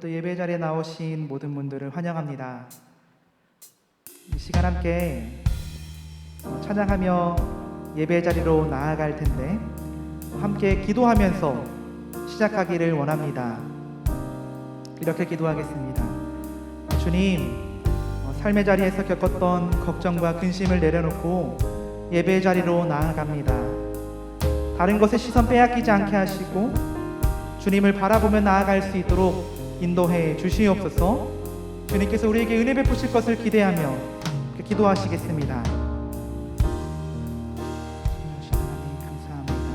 오늘도 예배 자리에 나오신 모든 분들을 환영합니다. 이 시간 함께 찬양하며 예배 자리로 나아갈 텐데 함께 기도하면서 시작하기를 원합니다. 이렇게 기도하겠습니다. 주님, 삶의 자리에서 겪었던 걱정과 근심을 내려놓고 예배 자리로 나아갑니다. 다른 것에 시선 빼앗기지 않게 하시고 주님을 바라보며 나아갈 수 있도록 인도해 주시옵소서. 주님께서 우리에게 은혜 베푸실 것을 기대하며 기도하시겠습니다. 하나님 감사합니다.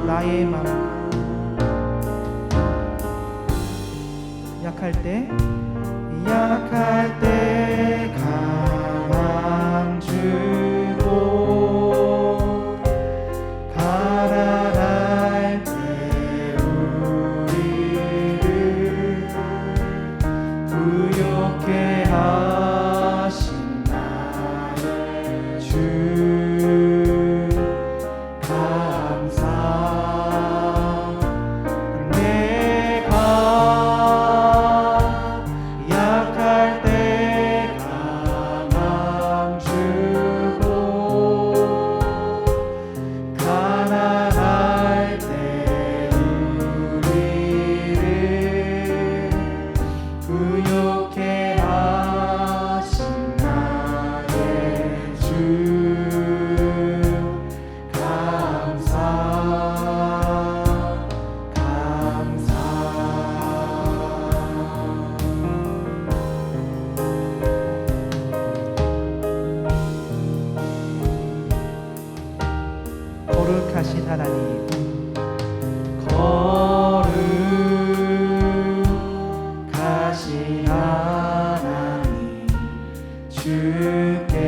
나의 마음 약할 때 가망 주고 가난할 때 우리를 부욕해 하신 나의 주 거룩하신 하나님, 거룩하신 하나님, 주께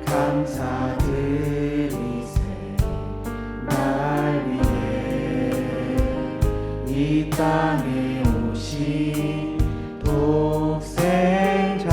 감사드리세. 날 위해 이 땅에 오신 독생자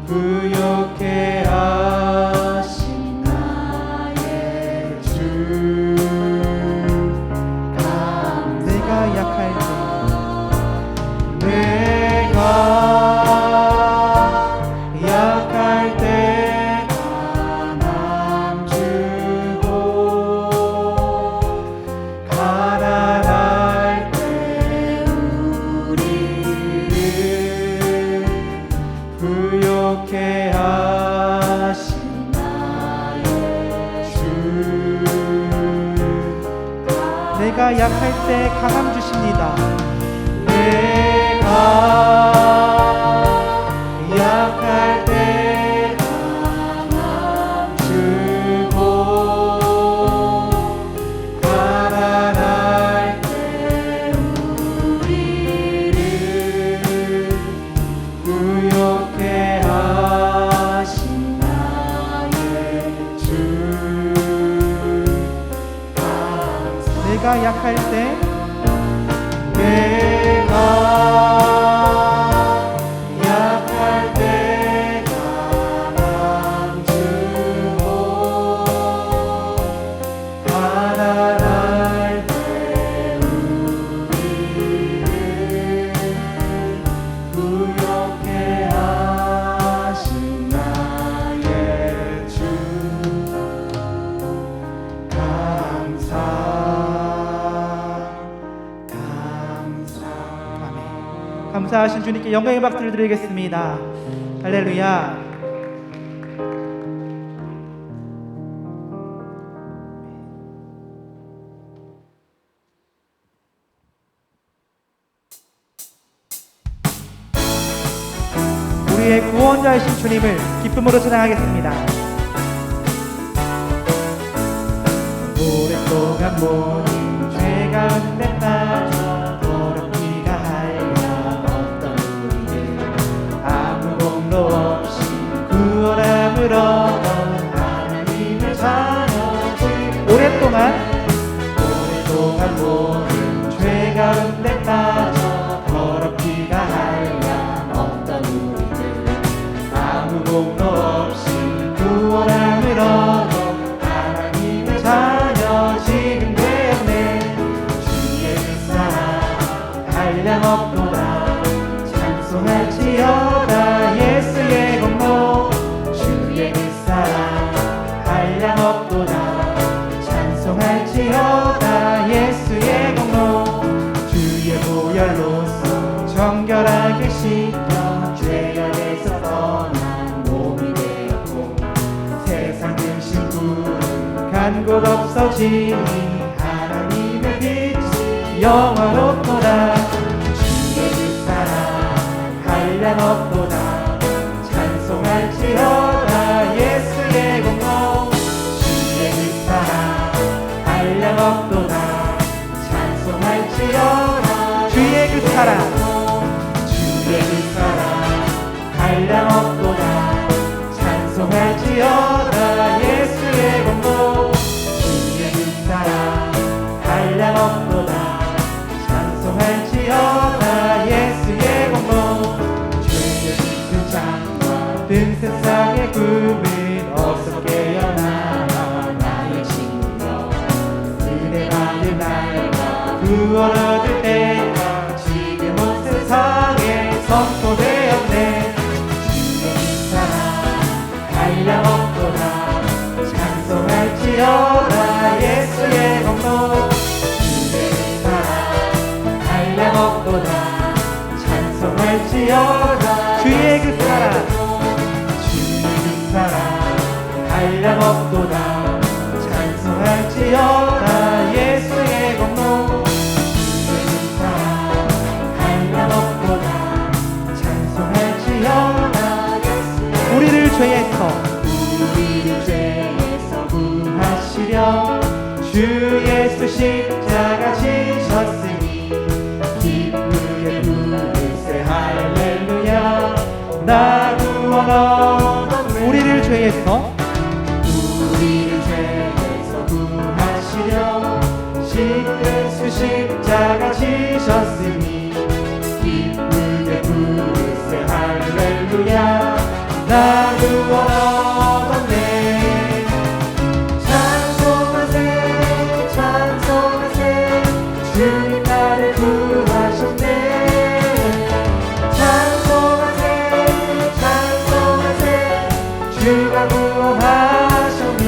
부욕해 하신 나 내가 약할 때 강함 주십니다. 내가 약할 때 강함 주고 가난할 때 우리를 구욕해 하신 나의 주 감사. 내가 약할 때 내가 약할 때 강함 주고 가난할 때 우리를 구욕해 하신 나의 주 감사하신 주님께 영광의 박수를 드리겠습니다. 할렐루야. 우리의 구원자이신 주님을 기쁨으로 찬양하겠습니다. 오랫동안 모든 죄 가운데 빠져 더럽기가 한없던 우리를 아무 공로 없이 구원함을 얻어 하나님의 자녀지. 오랫동안 모든 죄 가운데 빠져 더럽기가 한없던 우리를 아무 공로 없이 구원함을 얻어 자녀 지금 되었네. 주의 그 사랑 한량없도다. 찬송할지어다 예수의 공로. 주의 그 사랑 한량없도다. 찬송할지어다 예수의 공로. 주의 보혈로서 정결하게 씻겨 죄악에서 떠난 몸이 되었고 세상 근심뿐 간 곳 없어지니 하나님의 빛이 영원롭도다. 주의 그 사랑 한량없도다. 찬송할지어다 예수의 공로. 주의 그 사랑 한량없도다. 찬송할지어다 주의 그 사랑 주의 그 사랑 한량없도다. 찬송할지어다 예수의 공로. 주의 그 사랑 한량없도다. 찬송할지어다 예수의 공로. 죄의 짙은 장과 든 세상의 꿈은 어서 깨어나 나의 친구여. 은혜 받을 날과 구원 얻을 때가 지금 온 세상에 선포되었네. 주의 그 사랑 한량없도다. 찬송할지어다 예수의 공로. 주의 그 사랑 한량없도다. 찬송할지어다 주의 그 사랑 주의 그 사랑 한량없도다. 찬송할지어다 예수의 공로. 주의 그 사랑 한량없도다. 찬송할지어다 예수의. 우리를 죄에서 구하시려 주 예수 십자가 지셨으니 기쁘게 부르세 할렐루야. 나 구원 얻었네. 우리를 죄에서 구하시려 주 예수 십자가 지셨으니 기쁘게 부르세 할렐루야. 나 구원 얻었네. 찬송하세 찬송하세 주님 나를 구하셨네. 찬송하세 찬송하세 주가 구원하셨네.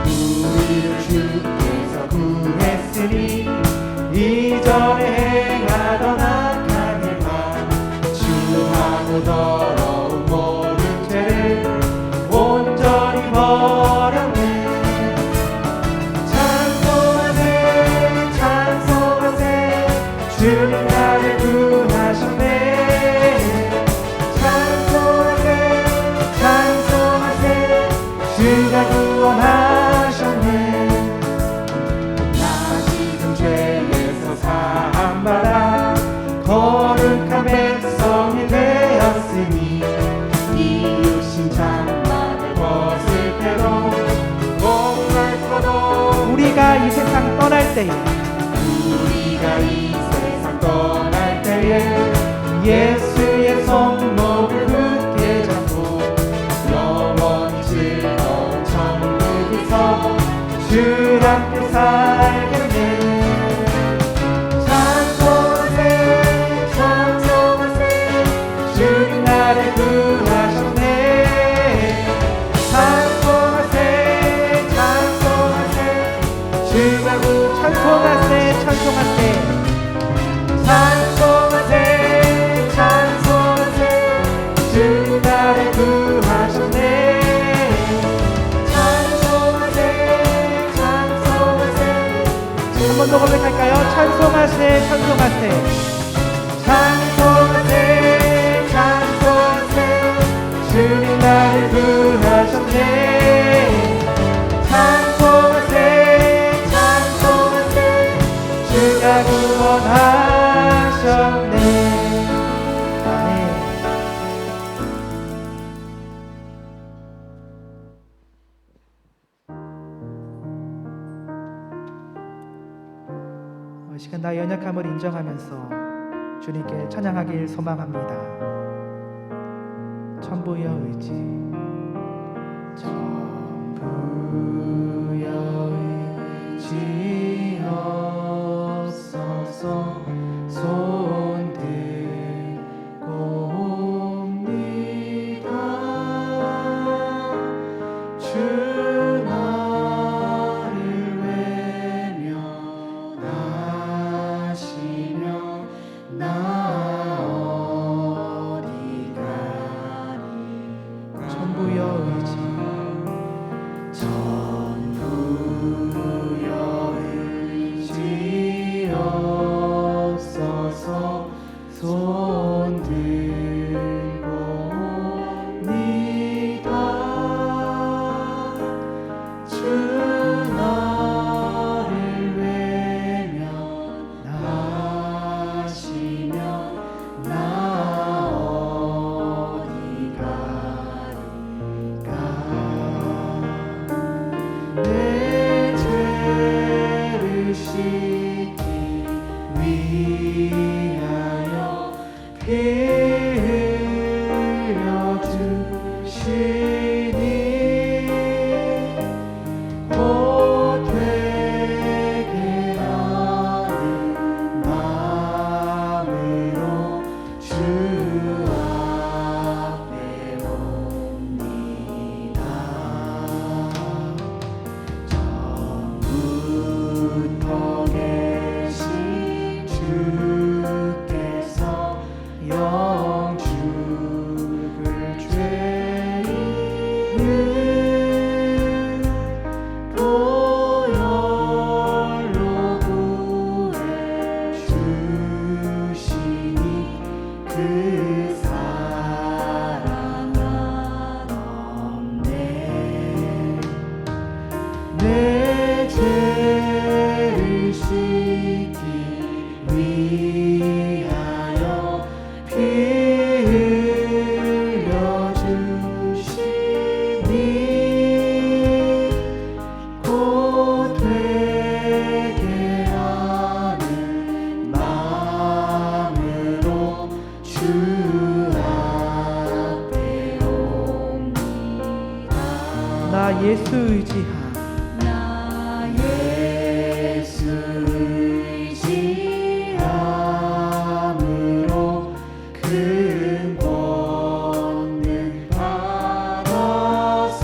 우리를 주께서 구했으니 이전에 행하던 악한 일만 주하고 더러운 모든 죄를 온전히 버렸네. 찬송하세 장막을 벗을 때도 공갈 거도 우리가 이 세상 떠날 때에 우리가 이 세상 떠날 때에 예수의 손목을 굳게 잡고 영원히 즐거운 천국에서 주 함께 살겠네. 찬송하세 찬송하세 주님 나를 구하셨네. 찬송하세 찬송하세 주가 구 찬송하세 찬송하세 찬송하세 찬송하세 주님 나를 구하셨네. 찬송하세 찬송하세 한 번 더 고백할까요? 찬송하세 찬송하세 찬송하세 찬송하세 주님 나를 구하셨네. 찬송하세 찬송하세 주가 구원하셨네. 아멘. 이 시간 나의 연약함을 인정하면서 주님께 찬양하길 소망합니다. 천부여 의지 천부여 의지 없어서 손 들고 옵니다. 주 나를 외면하시며 나 어디 가리. 천부여 의지 천부여 의지 없어서 손 들고 옵니다. 주 나를 외면하시며 나 어디 가리까. 내 죄를 씻기 위하여 피 흘려 주시니 곧 되게 하는 마음으로 주 앞에 옵니다. 처음부터 계신 주께서 영죽을 죄인을 보혈로 구해 주시니 그 사랑 없네. 내 죄를 씻기 위하여 피 흘려 주시니 곧 되게 하는 마음으로 주 앞에 옵니다. 나 예수 의지하 나 예수 의지함으로 큰 권능 받아서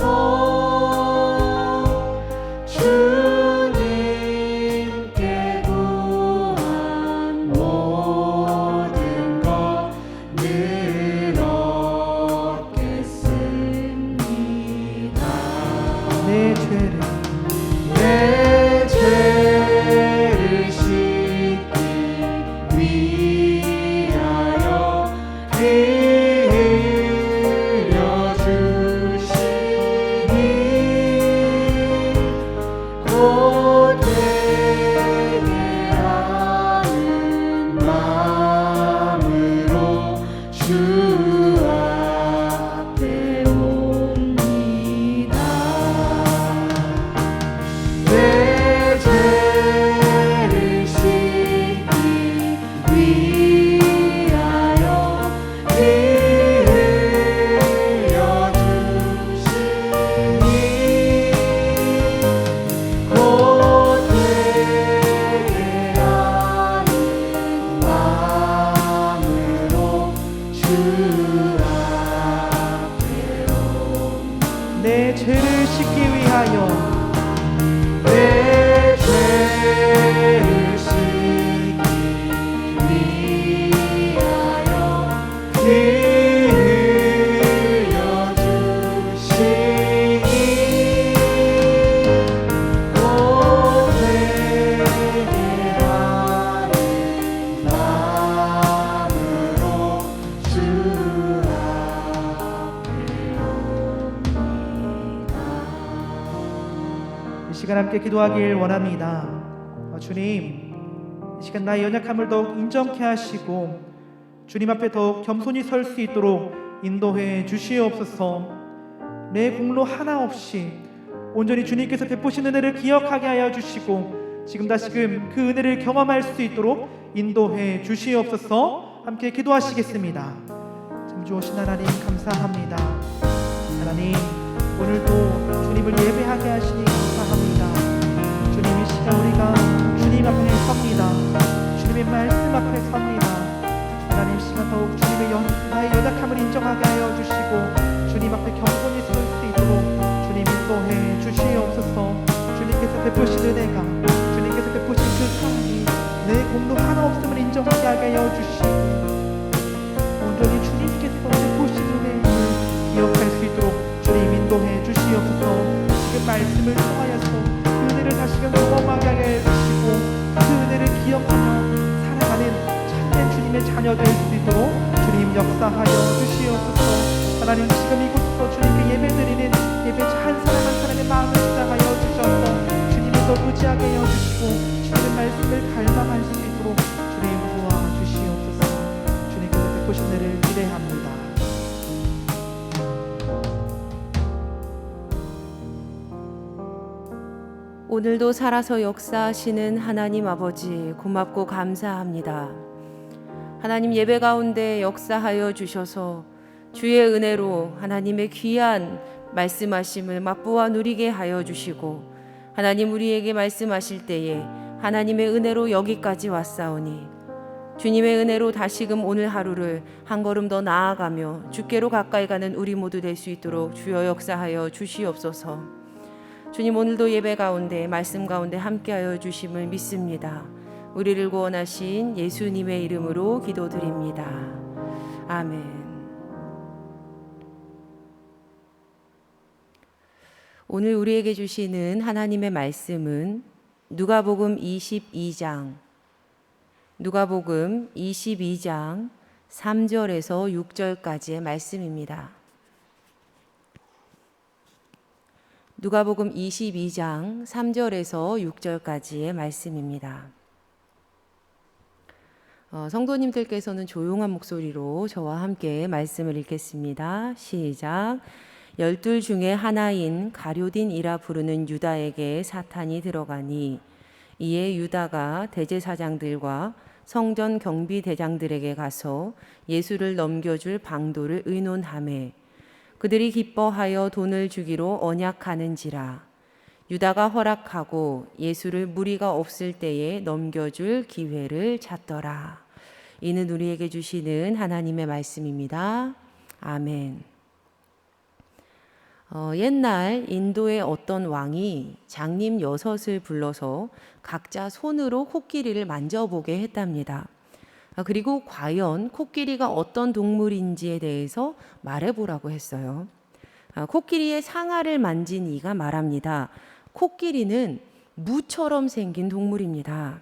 주님께 구한 모든 것 늘 얻겠습니다. 내 죄를 내 죄를 씻기 위하여 피 흘려 주시니 곧 되게 하는 마음으로 주 앞에 옵니다. 내 죄를 씻기 위하여 내 죄를 씻기 위하여 피 시간 함께 기도하길 원합니다. 주님, 이 시간 나의 연약함을 더욱 인정케 하시고 주님 앞에 더욱 겸손히 설 수 있도록 인도해 주시옵소서. 내 공로 하나 없이 온전히 주님께서 베푸신 은혜를 기억하게 하여 주시고 지금 다시금 그 은혜를 경험할 수 있도록 인도해 주시옵소서. 함께 기도하시겠습니다. 참 좋으신 하나님 감사합니다. 하나님, 오늘도 주님을 예배하게 하시니 감사합니다. 주님, 이 시간 우리가 주님 앞에 섭니다. 주님의 말씀 앞에 섭니다. 하나님, 시간 더욱 주님의 나의 연약함을 인정하게 하여 주시고 주님 앞에 겸손히 설 수 있도록 주님 인도해 주시옵소서. 주님께서 베푸신 은혜가, 주님께서 베푸신 그 사랑이 내 공로 하나 없음을 인정하게 하여 주시고 온전히 주님께서 베푸신 은혜를 기억할 수 있도록 주님 인도해 주시옵소서. 지금 말씀을 통하여서 그 은혜를 다시금 경험하게 하여 주시고 그 은혜를 기억하며 살아가는 참된 주님의 자녀 될 수 있도록 주님 역사하여 주시옵소서. 하나님, 지금 이곳에서 주님께 예배드리는 예배 한 사람 한 사람의 마음을 시작하여 주셔서 주님을 더 의지하게 하여 주시고 주님의 말씀을 갈망할 수 있도록 주님 도와주시옵소서. 주님께서 베푸신 은혜를 기대합니다. 오늘도 살아서 역사하시는 하나님 아버지, 고맙고 감사합니다. 하나님, 예배 가운데 역사하여 주셔서 주의 은혜로 하나님의 귀한 말씀하심을 맛보아 누리게 하여 주시고 하나님, 우리에게 말씀하실 때에 하나님의 은혜로 여기까지 왔사오니 주님의 은혜로 다시금 오늘 하루를 한 걸음 더 나아가며 주께로 가까이 가는 우리 모두 될 수 있도록 주여 역사하여 주시옵소서. 주님, 오늘도 예배 가운데 말씀 가운데 함께하여 주심을 믿습니다. 우리를 구원하신 예수님의 이름으로 기도드립니다. 아멘. 오늘 우리에게 주시는 하나님의 말씀은 누가복음 22장 3절에서 6절까지의 말씀입니다. 누가복음 22장 3절에서 6절까지의 말씀입니다. 성도님들께서는 조용한 목소리로 저와 함께 말씀을 읽겠습니다. 시작. 12 중에 하나인 가룟딘이라 부르는 유다에게 사탄이 들어가니 이에 유다가 대제사장들과 성전 경비대장들에게 가서 예수를 넘겨줄 방도를 의논하매 그들이 기뻐하여 돈을 주기로 언약하는지라. 유다가 허락하고 예수를 무리가 없을 때에 넘겨줄 기회를 찾더라. 이는 우리에게 주시는 하나님의 말씀입니다. 아멘. 옛날 인도의 어떤 왕이 장님 6을 불러서 각자 손으로 코끼리를 만져보게 했답니다. 그리고 과연 코끼리가 어떤 동물인지에 대해서 말해보라고 했어요. 코끼리의 상아를 만진 이가 말합니다. 코끼리는 무처럼 생긴 동물입니다.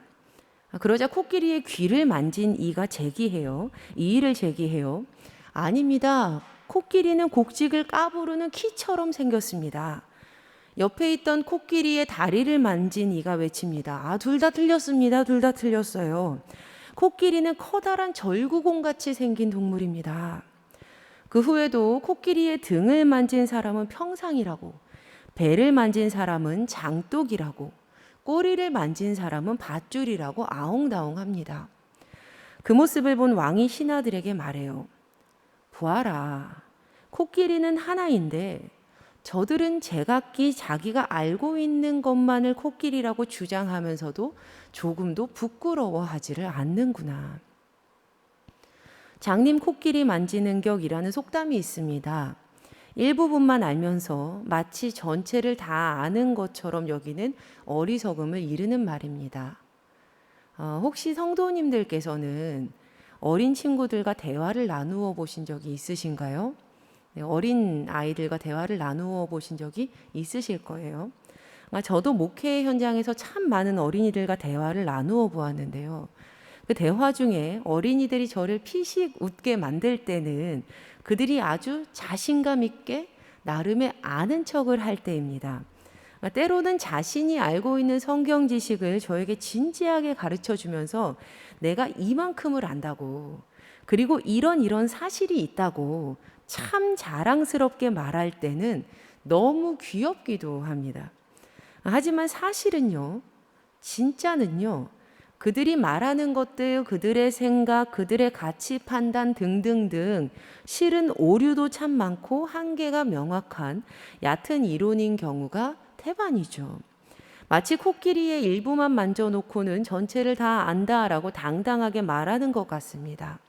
그러자 코끼리의 귀를 만진 이가 제기해요. 이의를 제기해요. 아닙니다. 코끼리는 곡식을 까부르는 키처럼 생겼습니다. 옆에 있던 코끼리의 다리를 만진 이가 외칩니다. 둘 다 틀렸습니다. 둘 다 틀렸어요. 코끼리는 커다란 절구공같이 생긴 동물입니다. 그 후에도 코끼리의 등을 만진 사람은 평상이라고, 배를 만진 사람은 장독이라고, 꼬리를 만진 사람은 밧줄이라고 아웅다웅합니다. 그 모습을 본 왕이 신하들에게 말해요. 보아라, 코끼리는 하나인데 저들은 제각기 자기가 알고 있는 것만을 코끼리라고 주장하면서도 조금도 부끄러워하지를 않는구나. 장님 코끼리 만지는 격이라는 속담이 있습니다. 일부분만 알면서 마치 전체를 다 아는 것처럼 여기는 어리석음을 이르는 말입니다. 혹시 성도님들께서는 어린 친구들과 대화를 나누어 보신 적이 있으신가요? 네, 어린 아이들과 대화를 나누어 보신 적이 있으실 거예요. 저도 목회 현장에서 참 많은 어린이들과 대화를 나누어 보았는데요. 그 대화 중에 어린이들이 저를 피식 웃게 만들 때는 그들이 아주 자신감 있게 나름의 아는 척을 할 때입니다. 때로는 자신이 알고 있는 성경 지식을 저에게 진지하게 가르쳐 주면서 내가 이만큼을 안다고, 그리고 이런 사실이 있다고 참 자랑스럽게 말할 때는 너무 귀엽기도 합니다. 하지만 사실은요, 진짜는요, 그들이 말하는 것들, 그들의 생각, 그들의 가치 판단 등등등 실은 오류도 참 많고 한계가 명확한 얕은 이론인 경우가 태반이죠. 마치 코끼리의 일부만 만져놓고는 전체를 다 안다라고 당당하게 말하는 것 같습니다.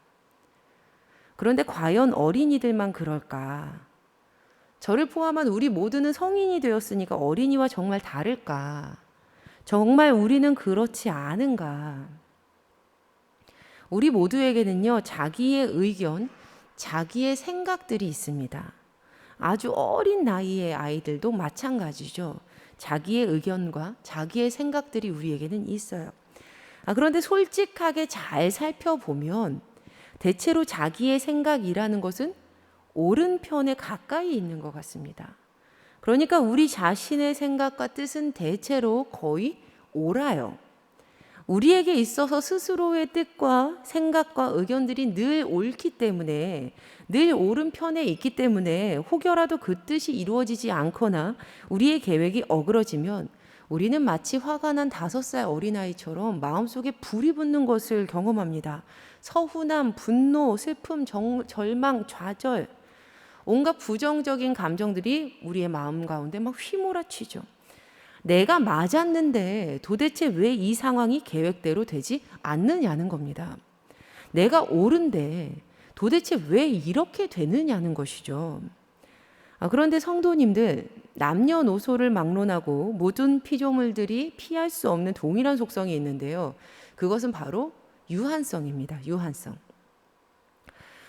그런데 과연 어린이들만 그럴까? 저를 포함한 우리 모두는 성인이 되었으니까 어린이와 정말 다를까? 정말 우리는 그렇지 않은가? 우리 모두에게는요, 자기의 의견, 자기의 생각들이 있습니다. 아주 어린 나이의 아이들도 마찬가지죠. 자기의 의견과 자기의 생각들이 우리에게는 있어요. 그런데 솔직하게 잘 살펴보면 대체로 자기의 생각이라는 것은 옳은 편에 가까이 있는 것 같습니다. 그러니까 우리 자신의 생각과 뜻은 대체로 거의 옳아요. 우리에게 있어서 스스로의 뜻과 생각과 의견들이 늘 옳기 때문에, 늘 옳은 편에 있기 때문에 혹여라도 그 뜻이 이루어지지 않거나 우리의 계획이 어그러지면 우리는 마치 화가 난 5살 어린아이처럼 마음속에 불이 붙는 것을 경험합니다. 서운함, 분노, 슬픔, 절망, 좌절, 온갖 부정적인 감정들이 우리의 마음 가운데 막 휘몰아치죠. 내가 맞았는데 도대체 왜 이 상황이 계획대로 되지 않느냐는 겁니다. 내가 옳은데 도대체 왜 이렇게 되느냐는 것이죠. 그런데 성도님들, 남녀노소를 막론하고 모든 피조물들이 피할 수 없는 동일한 속성이 있는데요. 그것은 바로 유한성입니다. 유한성.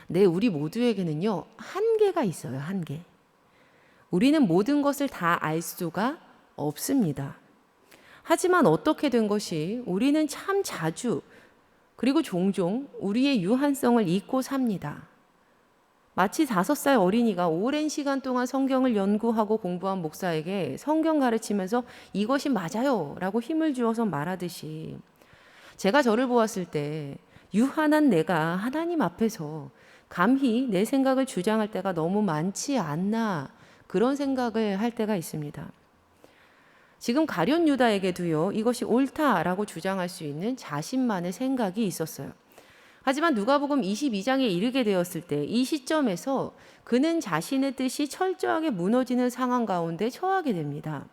네, 우리 모두에게는요, 한계가 있어요. 한계. 우리는 모든 것을 다 알 수가 없습니다. 하지만 어떻게 된 것이 우리는 참 자주 그리고 종종 우리의 유한성을 잊고 삽니다. 마치 5살 어린이가 오랜 시간 동안 성경을 연구하고 공부한 목사에게 성경 가르치면서 이것이 맞아요 라고 힘을 주어서 말하듯이, 제가 저를 보았을 때 유한한 내가 하나님 앞에서 감히 내 생각을 주장할 때가 너무 많지 않나, 그런 생각을 할 때가 있습니다. 지금 가룟 유다에게도요, 이것이 옳다라고 주장할 수 있는 자신만의 생각이 있었어요. 하지만 누가복음 22장에 이르게 되었을 때 이 시점에서 그는 자신의 뜻이 철저하게 무너지는 상황 가운데 처하게 됩니다.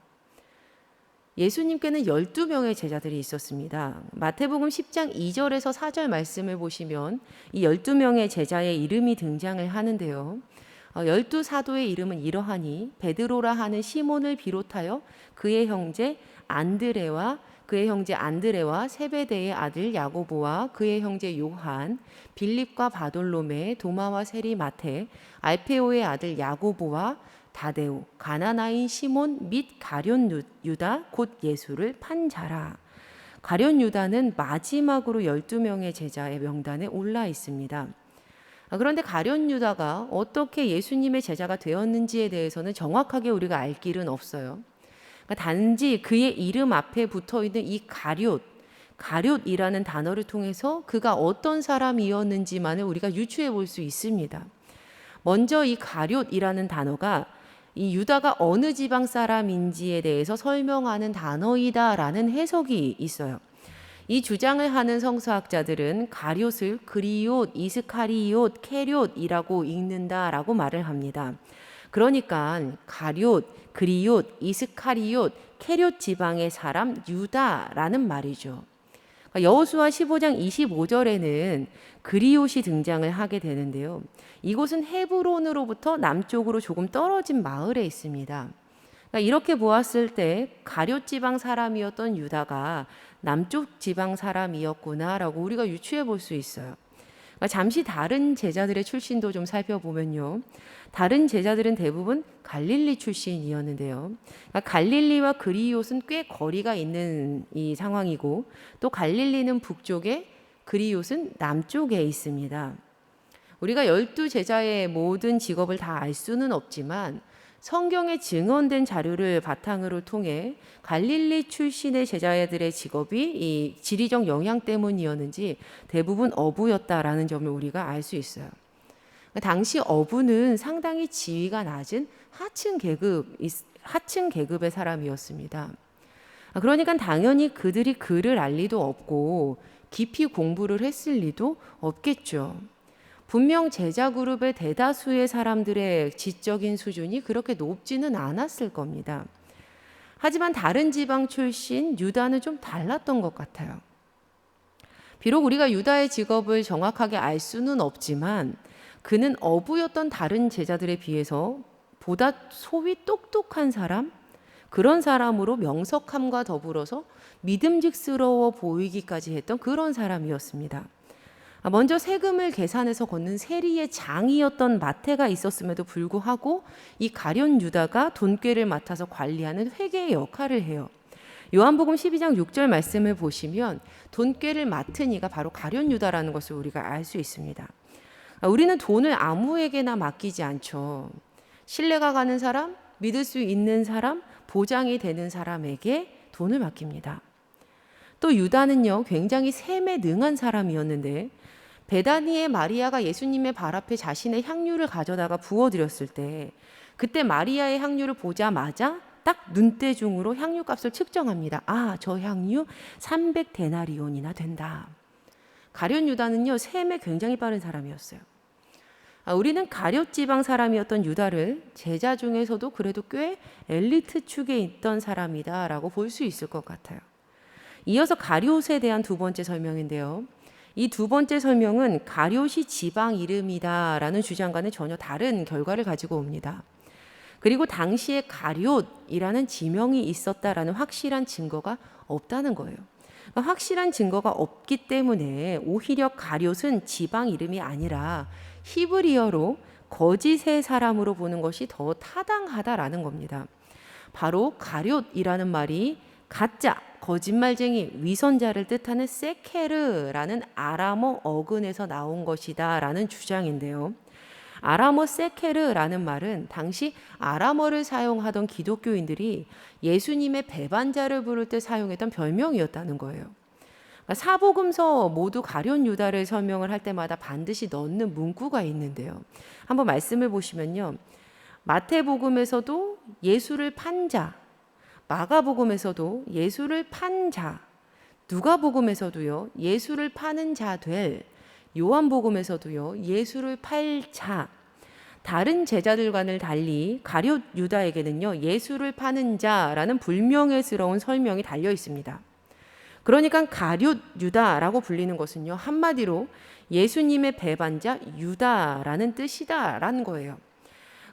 예수님께는 12명의 제자들이 있었습니다. 마태복음 10장 2절에서 4절 말씀을 보시면 이 12명의 제자의 이름이 등장을 하는데요. 12사도의 이름은 이러하니 베드로라 하는 시몬을 비롯하여 그의 형제 안드레와 세베대의 아들 야고보와 그의 형제 요한, 빌립과 바돌로메, 도마와 세리 마테, 알페오의 아들 야고보와 다데오, 가나나인 시몬 및 가룟 유다 곧 예수를 판 자라. 가룟 유다는 마지막으로 12명의 제자의 명단에 올라 있습니다. 그런데 가룟 유다가 어떻게 예수님의 제자가 되었는지에 대해서는 정확하게 우리가 알 길은 없어요. 단지 그의 이름 앞에 붙어있는 이 가룟이라는 단어를 통해서 그가 어떤 사람이었는지만을 우리가 유추해 볼 수 있습니다. 먼저 이 가룟이라는 단어가 이 유다가 어느 지방 사람인지에 대해서 설명하는 단어이다라는 해석이 있어요. 이 주장을 하는 성서학자들은 가룟을 그리옷, 이스카리옷, 케뇽이라고 읽는다라고 말을 합니다. 그러니까 가룟, 그리옷, 이스카리옷, 케뇽 지방의 사람 유다라는 말이죠. 여호수아 15장 25절에는 그리옷이 등장을 하게 되는데요. 이곳은 헤브론으로부터 남쪽으로 조금 떨어진 마을에 있습니다. 이렇게 보았을 때 가룟 지방 사람이었던 유다가 남쪽 지방 사람이었구나라고 우리가 유추해 볼 수 있어요. 잠시 다른 제자들의 출신도 좀 살펴보면요. 다른 제자들은 대부분 갈릴리 출신이었는데요. 갈릴리와 그리옷은 꽤 거리가 있는 이 상황이고 또 갈릴리는 북쪽에 그리옷은 남쪽에 있습니다. 우리가 12제자의 모든 직업을 다 알 수는 없지만 성경에 증언된 자료를 바탕으로 통해 갈릴리 출신의 제자들의 직업이 이 지리적 영향 때문이었는지 대부분 어부였다라는 점을 우리가 알 수 있어요. 당시 어부는 상당히 지위가 낮은 하층 계급의 사람이었습니다. 그러니까 당연히 그들이 글을 알 리도 없고 깊이 공부를 했을 리도 없겠죠. 분명 제자 그룹의 대다수의 사람들의 지적인 수준이 그렇게 높지는 않았을 겁니다. 하지만 다른 지방 출신 유다는 좀 달랐던 것 같아요. 비록 우리가 유다의 직업을 정확하게 알 수는 없지만 그는 어부였던 다른 제자들에 비해서 보다 소위 똑똑한 사람, 그런 사람으로 명석함과 더불어서 믿음직스러워 보이기까지 했던 그런 사람이었습니다. 먼저 세금을 계산해서 걷는 세리의 장이었던 마태가 있었음에도 불구하고 이 가룟 유다가 돈꾀를 맡아서 관리하는 회계의 역할을 해요. 요한복음 12장 6절 말씀을 보시면 돈꾀를 맡은 이가 바로 가룟 유다라는 것을 우리가 알 수 있습니다. 우리는 돈을 아무에게나 맡기지 않죠. 신뢰가 가는 사람, 믿을 수 있는 사람, 보장이 되는 사람에게 돈을 맡깁니다. 또 유다는요, 굉장히 셈에 능한 사람이었는데 베다니의 마리아가 예수님의 발 앞에 자신의 향유를 가져다가 부어드렸을 때 그때 마리아의 향유를 보자마자 딱 눈대중으로 향유값을 측정합니다. 아, 저 향유 300데나리온이나 된다. 가룟 유다는요, 셈에 굉장히 빠른 사람이었어요. 우리는 가룟 지방 사람이었던 유다를 제자 중에서도 그래도 꽤 엘리트 축에 있던 사람이다라고 볼 수 있을 것 같아요. 이어서 가룟에 대한 두 번째 설명인데요. 이 두 번째 설명은 가룟이 지방 이름이다라는 주장과는 전혀 다른 결과를 가지고 옵니다. 그리고 당시에 가룟이라는 지명이 있었다라는 확실한 증거가 없다는 거예요. 확실한 증거가 없기 때문에 오히려 가룟은 지방 이름이 아니라 히브리어로 거짓의 사람으로 보는 것이 더 타당하다라는 겁니다. 바로 가룟이라는 말이 가짜, 거짓말쟁이, 위선자를 뜻하는 세케르라는 아람어 어근에서 나온 것이다 라는 주장인데요. 아람어 세케르라는 말은 당시 아람어를 사용하던 기독교인들이 예수님의 배반자를 부를 때 사용했던 별명이었다는 거예요. 사복음서 모두 가룟 유다를 설명을 할 때마다 반드시 넣는 문구가 있는데요. 한번 말씀을 보시면요. 마태복음에서도 예수를 판 자, 마가복음에서도 예수를 판 자, 누가복음에서도요, 예수를 파는 자 될, 요한복음에서도요, 예수를 팔 자, 다른 제자들과는 달리 가룟 유다에게는요, 예수를 파는 자라는 불명예스러운 설명이 달려 있습니다. 그러니까 가룟 유다라고 불리는 것은요, 한마디로 예수님의 배반자 유다라는 뜻이다라는 거예요.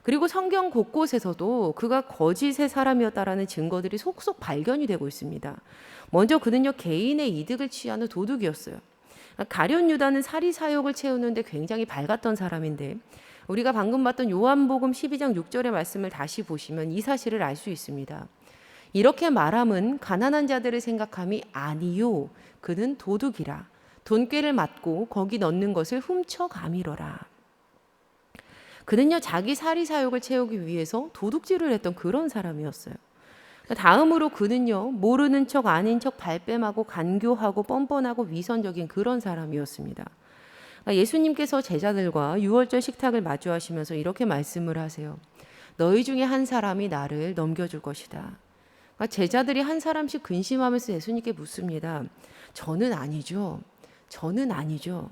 그리고 성경 곳곳에서도 그가 거짓의 사람이었다라는 증거들이 속속 발견이 되고 있습니다. 먼저 그는요, 개인의 이득을 취하는 도둑이었어요. 가룟 유다는 사리사욕을 채우는데 굉장히 밝았던 사람인데 우리가 방금 봤던 요한복음 12장 6절의 말씀을 다시 보시면 이 사실을 알 수 있습니다. 이렇게 말함은 가난한 자들의 생각함이 아니요, 그는 도둑이라. 돈꾀를 맞고 거기 넣는 것을 훔쳐가미러라. 그는요, 자기 사리사욕을 채우기 위해서 도둑질을 했던 그런 사람이었어요. 다음으로 그는요, 모르는 척 아닌 척 발뺌하고 간교하고 뻔뻔하고 위선적인 그런 사람이었습니다. 예수님께서 제자들과 유월절 식탁을 마주하시면서 이렇게 말씀을 하세요. 너희 중에 한 사람이 나를 넘겨줄 것이다. 제자들이 한 사람씩 근심하면서 예수님께 묻습니다. 저는 아니죠. 저는 아니죠.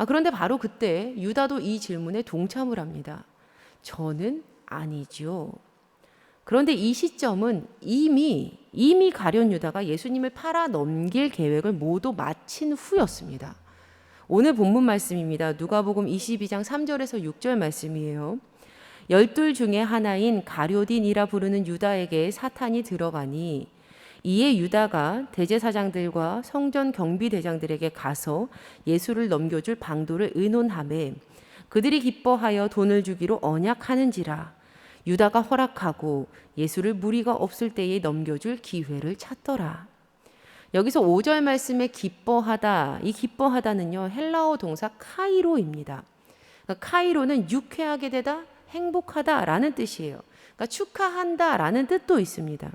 그런데 바로 그때 유다도 이 질문에 동참을 합니다. 저는 아니죠. 그런데 이 시점은 이미 가룟 유다가 예수님을 팔아 넘길 계획을 모두 마친 후였습니다. 오늘 본문 말씀입니다. 누가복음 22장 3절에서 6절 말씀이에요. 12 중에 하나인 가룟딘이라 부르는 유다에게 사탄이 들어가니 이에 유다가 대제사장들과 성전 경비대장들에게 가서 예수를 넘겨줄 방도를 의논하매 그들이 기뻐하여 돈을 주기로 언약하는지라 유다가 허락하고 예수를 무리가 없을 때에 넘겨줄 기회를 찾더라. 여기서 5절 말씀에 기뻐하다, 이 기뻐하다는요 헬라어 동사 카이로입니다. 그러니까 카이로는 유쾌하게 되다, 행복하다라는 뜻이에요. 그러니까 축하한다라는 뜻도 있습니다.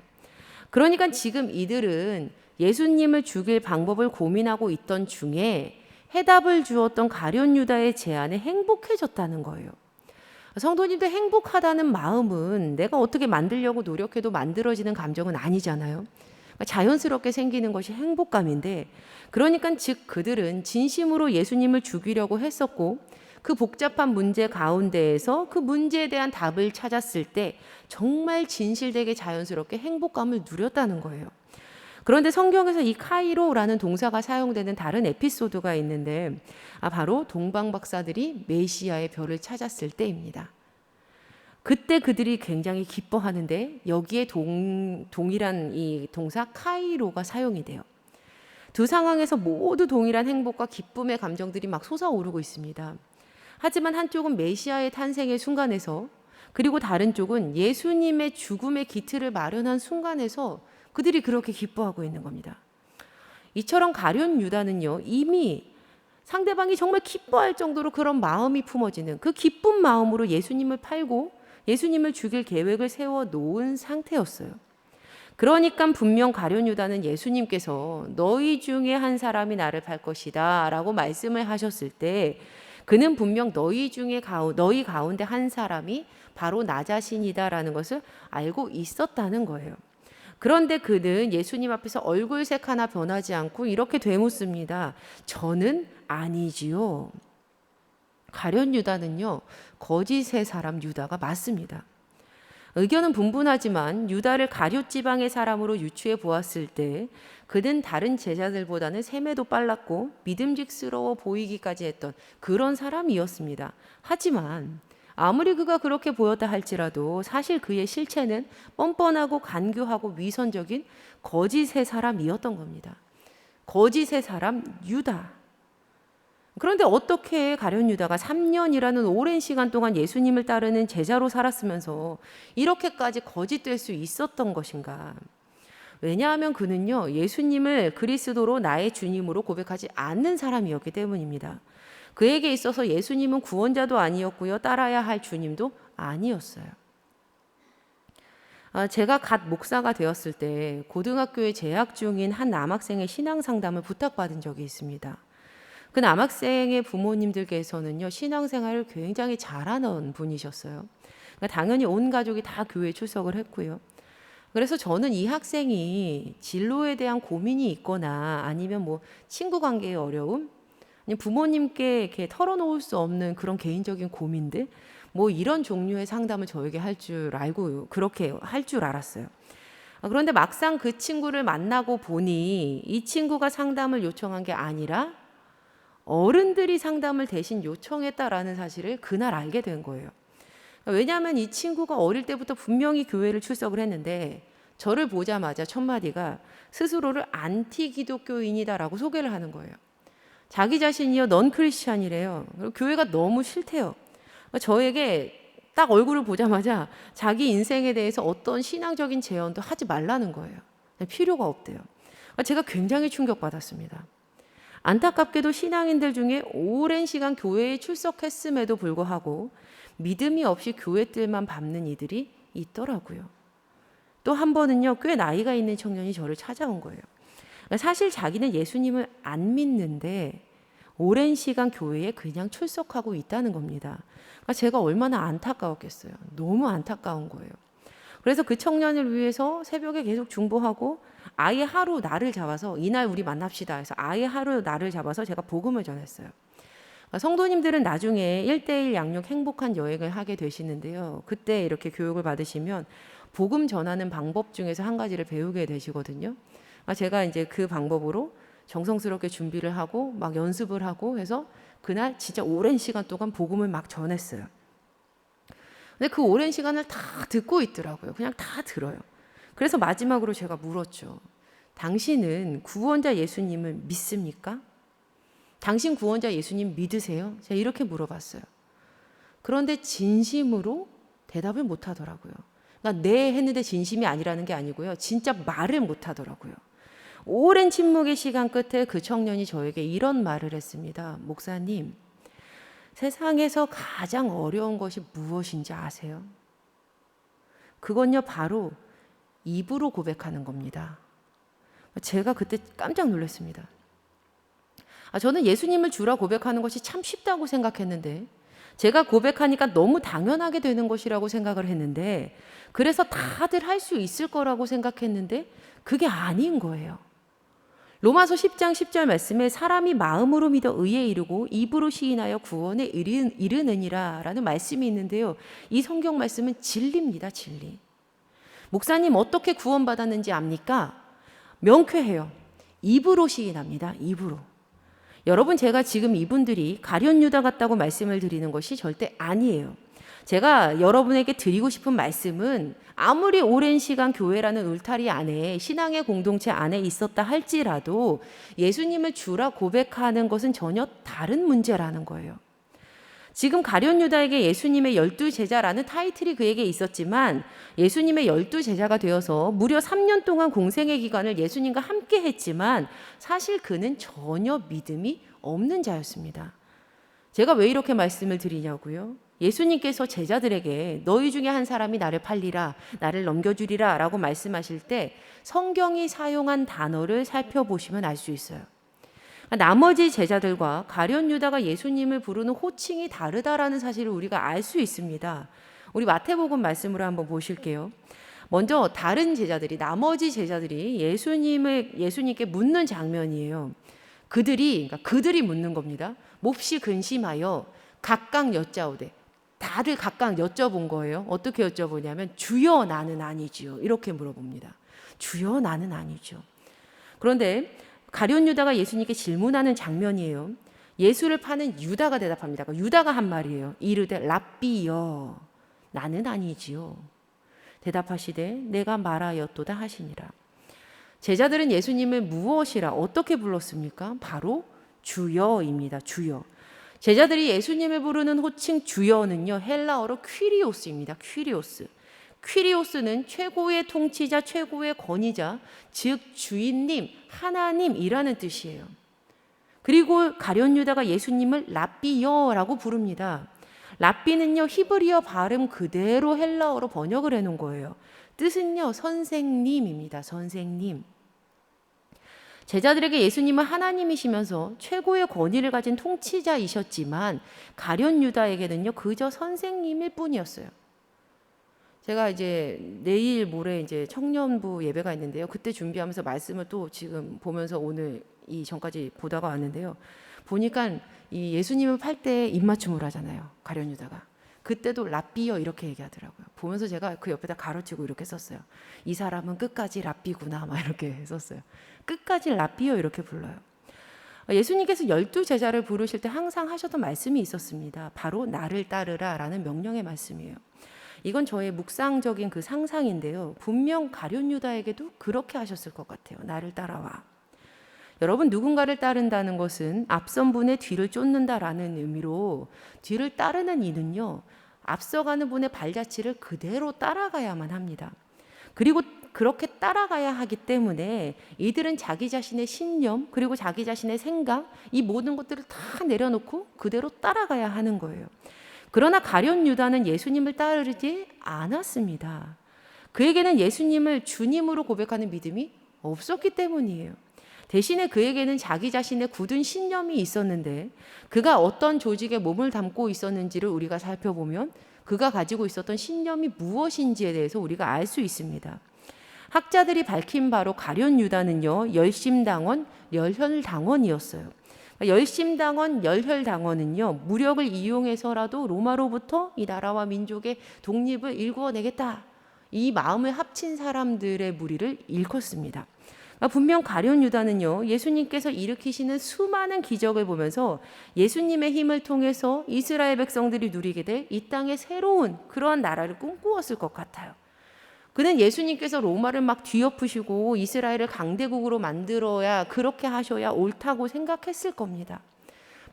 그러니까 지금 이들은 예수님을 죽일 방법을 고민하고 있던 중에 해답을 주었던 가룟 유다의 제안에 행복해졌다는 거예요. 성도님들 행복하다는 마음은 내가 어떻게 만들려고 노력해도 만들어지는 감정은 아니잖아요. 그러니까 자연스럽게 생기는 것이 행복감인데, 그러니까 즉 그들은 진심으로 예수님을 죽이려고 했었고 그 복잡한 문제 가운데에서 그 문제에 대한 답을 찾았을 때 정말 진실되게 자연스럽게 행복감을 누렸다는 거예요. 그런데 성경에서 이 카이로라는 동사가 사용되는 다른 에피소드가 있는데 바로 동방 박사들이 메시아의 별을 찾았을 때입니다. 그때 그들이 굉장히 기뻐하는데 여기에 동일한 이 동사 카이로가 사용이 돼요. 두 상황에서 모두 동일한 행복과 기쁨의 감정들이 막 솟아오르고 있습니다. 하지만 한쪽은 메시아의 탄생의 순간에서, 그리고 다른 쪽은 예수님의 죽음의 기틀을 마련한 순간에서 그들이 그렇게 기뻐하고 있는 겁니다. 이처럼 가룟 유다는요 이미 상대방이 정말 기뻐할 정도로 그런 마음이 품어지는 그 기쁜 마음으로 예수님을 팔고 예수님을 죽일 계획을 세워 놓은 상태였어요. 그러니까 분명 가룟 유다는 예수님께서 너희 중에 한 사람이 나를 팔 것이다 라고 말씀을 하셨을 때 그는 분명 너희 가운데 한 사람이 바로 나 자신이다라는 것을 알고 있었다는 거예요. 그런데 그는 예수님 앞에서 얼굴색 하나 변하지 않고 이렇게 되묻습니다. 저는 아니지요. 가룟 유다는요 거짓의 사람 유다가 맞습니다. 의견은 분분하지만 유다를 가룟 지방의 사람으로 유추해 보았을 때 그는 다른 제자들보다는 셈에도 빨랐고 믿음직스러워 보이기까지 했던 그런 사람이었습니다. 하지만 아무리 그가 그렇게 보였다 할지라도 사실 그의 실체는 뻔뻔하고 간교하고 위선적인 거짓의 사람이었던 겁니다. 거짓의 사람 유다. 그런데 어떻게 가룟 유다가 3년이라는 오랜 시간 동안 예수님을 따르는 제자로 살았으면서 이렇게까지 거짓될 수 있었던 것인가? 왜냐하면 그는요 예수님을 그리스도로 나의 주님으로 고백하지 않는 사람이었기 때문입니다. 그에게 있어서 예수님은 구원자도 아니었고요 따라야 할 주님도 아니었어요. 제가 갓 목사가 되었을 때 고등학교에 재학 중인 한 남학생의 신앙 상담을 부탁받은 적이 있습니다. 그 남학생의 부모님들께서는요 신앙생활을 굉장히 잘하는 분이셨어요. 그러니까 당연히 온 가족이 다 교회에 출석을 했고요. 그래서 저는 이 학생이 진로에 대한 고민이 있거나 아니면 뭐 친구 관계의 어려움, 아니면 부모님께 이렇게 털어놓을 수 없는 그런 개인적인 고민들, 뭐 이런 종류의 상담을 저에게 할 줄 알고 그렇게 할 줄 알았어요. 그런데 막상 그 친구를 만나고 보니 이 친구가 상담을 요청한 게 아니라 어른들이 상담을 대신 요청했다라는 사실을 그날 알게 된 거예요. 왜냐하면 이 친구가 어릴 때부터 분명히 교회를 출석을 했는데 저를 보자마자 첫 마디가 스스로를 안티 기독교인이다라고 소개를 하는 거예요. 자기 자신이요 넌 크리스찬이래요. 그리고 교회가 너무 싫대요. 저에게 딱 얼굴을 보자마자 자기 인생에 대해서 어떤 신앙적인 제언도 하지 말라는 거예요. 필요가 없대요. 제가 굉장히 충격받았습니다. 안타깝게도 신앙인들 중에 오랜 시간 교회에 출석했음에도 불구하고 믿음이 없이 교회 뜰만 밟는 이들이 있더라고요. 또 한 번은요, 꽤 나이가 있는 청년이 저를 찾아온 거예요. 사실 자기는 예수님을 안 믿는데 오랜 시간 교회에 그냥 출석하고 있다는 겁니다. 제가 얼마나 안타까웠겠어요. 너무 안타까운 거예요. 그래서 그 청년을 위해서 새벽에 계속 중보하고 아예 하루 날을 잡아서 이날 우리 만납시다 해서 아예 하루 날을 잡아서 제가 복음을 전했어요. 성도님들은 나중에 1:1 양육 행복한 여행을 하게 되시는데요. 그때 이렇게 교육을 받으시면 복음 전하는 방법 중에서 한 가지를 배우게 되시거든요. 제가 이제 그 방법으로 정성스럽게 준비를 하고 막 연습을 하고 해서 그날 진짜 오랜 시간 동안 복음을 막 전했어요. 근데 그 오랜 시간을 다 듣고 있더라고요. 그냥 다 들어요. 그래서 마지막으로 제가 물었죠. 당신은 구원자 예수님을 믿습니까? 당신 구원자 예수님 믿으세요? 제가 이렇게 물어봤어요. 그런데 진심으로 대답을 못 하더라고요. 그러니까 네 했는데 진심이 아니라는 게 아니고요. 진짜 말을 못 하더라고요. 오랜 침묵의 시간 끝에 그 청년이 저에게 이런 말을 했습니다. 목사님, 세상에서 가장 어려운 것이 무엇인지 아세요? 그건요, 바로 입으로 고백하는 겁니다. 제가 그때 깜짝 놀랐습니다. 저는 예수님을 주라 고백하는 것이 참 쉽다고 생각했는데, 제가 고백하니까 너무 당연하게 되는 것이라고 생각을 했는데, 그래서 다들 할 수 있을 거라고 생각했는데 그게 아닌 거예요. 로마서 10장 10절 말씀에 사람이 마음으로 믿어 의에 이르고 입으로 시인하여 구원에 이르느니라 라는 말씀이 있는데요. 이 성경 말씀은 진리입니다. 진리. 목사님 어떻게 구원받았는지 압니까? 명쾌해요. 입으로 시인합니다. 입으로. 여러분, 제가 지금 이분들이 가룟 유다 같다고 말씀을 드리는 것이 절대 아니에요. 제가 여러분에게 드리고 싶은 말씀은 아무리 오랜 시간 교회라는 울타리 안에 신앙의 공동체 안에 있었다 할지라도 예수님을 주라 고백하는 것은 전혀 다른 문제라는 거예요. 지금 가룟 유다에게 예수님의 12제자라는 타이틀이 그에게 있었지만 예수님의 12제자가 되어서 무려 3년 동안 공생의 기간을 예수님과 함께 했지만 사실 그는 전혀 믿음이 없는 자였습니다. 제가 왜 이렇게 말씀을 드리냐고요? 예수님께서 제자들에게 너희 중에 한 사람이 나를 팔리라, 나를 넘겨주리라 라고 말씀하실 때 성경이 사용한 단어를 살펴보시면 알 수 있어요. 나머지 제자들과 가룟 유다가 예수님을 부르는 호칭이 다르다라는 사실을 우리가 알 수 있습니다. 우리 마태복음 말씀으로 한번 보실게요. 먼저 다른 제자들이, 나머지 제자들이 예수님께 묻는 장면이에요. 그들이 묻는 겁니다. 몹시 근심하여 각각 여짜오되, 다들 각각 여쭤본 거예요. 어떻게 여쭤보냐면 주여 나는 아니지요. 이렇게 물어봅니다. 주여 나는 아니죠. 그런데 가룟 유다가 예수님께 질문하는 장면이에요. 예수를 파는 유다가 대답합니다. 유다가 한 말이에요. 이르되 랍비여 나는 아니지요. 대답하시되 내가 말하였도다 하시니라. 제자들은 예수님을 무엇이라 어떻게 불렀습니까? 바로 주여입니다. 주여. 제자들이 예수님을 부르는 호칭 주여는요, 헬라어로 퀴리오스입니다. 퀴리오스. 퀴리오스는 최고의 통치자, 최고의 권위자, 즉 주인님, 하나님이라는 뜻이에요. 그리고 가룟 유다가 예수님을 랍비여라고 부릅니다. 랍비는요, 히브리어 발음 그대로 헬라어로 번역을 해놓은 거예요. 뜻은요, 선생님입니다. 선생님. 제자들에게 예수님은 하나님이시면서 최고의 권위를 가진 통치자이셨지만 가룟 유다에게는요, 그저 선생님일 뿐이었어요. 제가 이제 내일 모레 이제 청년부 예배가 있는데요. 그때 준비하면서 말씀을 또 지금 보면서 오늘 이 전까지 보다가 왔는데요. 보니까 이 예수님을 팔 때 입맞춤을 하잖아요. 가룟 유다가. 그때도 랍비여 이렇게 얘기하더라고요. 보면서 제가 그 옆에다 가로치고 이렇게 썼어요. 이 사람은 끝까지 랍비구나 막 이렇게 썼어요. 끝까지 랍비여 이렇게 불러요. 예수님께서 12제자를 부르실 때 항상 하셨던 말씀이 있었습니다. 바로 나를 따르라 라는 명령의 말씀이에요. 이건 저의 묵상적인 그 상상인데요. 분명 가룟 유다에게도 그렇게 하셨을 것 같아요. 나를 따라와. 여러분, 누군가를 따른다는 것은 앞선 분의 뒤를 쫓는다라는 의미로 뒤를 따르는 이는요, 앞서가는 분의 발자취를 그대로 따라가야만 합니다. 그리고 그렇게 따라가야 하기 때문에 이들은 자기 자신의 신념 그리고 자기 자신의 생각, 이 모든 것들을 다 내려놓고 그대로 따라가야 하는 거예요. 그러나 가룟 유다는 예수님을 따르지 않았습니다. 그에게는 예수님을 주님으로 고백하는 믿음이 없었기 때문이에요. 대신에 그에게는 자기 자신의 굳은 신념이 있었는데 그가 어떤 조직에 몸을 담고 있었는지를 우리가 살펴보면 그가 가지고 있었던 신념이 무엇인지에 대해서 우리가 알 수 있습니다. 학자들이 밝힌 바로 가룟 유다는요, 열심당원, 열혈당원이었어요. 열심당원, 열혈당원은요, 무력을 이용해서라도 로마로부터 이 나라와 민족의 독립을 일구어내겠다, 이 마음을 합친 사람들의 무리를 일컫습니다. 분명 가룟 유다는요, 예수님께서 일으키시는 수많은 기적을 보면서 예수님의 힘을 통해서 이스라엘 백성들이 누리게 될 이 땅의 새로운 그러한 나라를 꿈꾸었을 것 같아요. 그는 예수님께서 로마를 막 뒤엎으시고 이스라엘을 강대국으로 만들어야, 그렇게 하셔야 옳다고 생각했을 겁니다.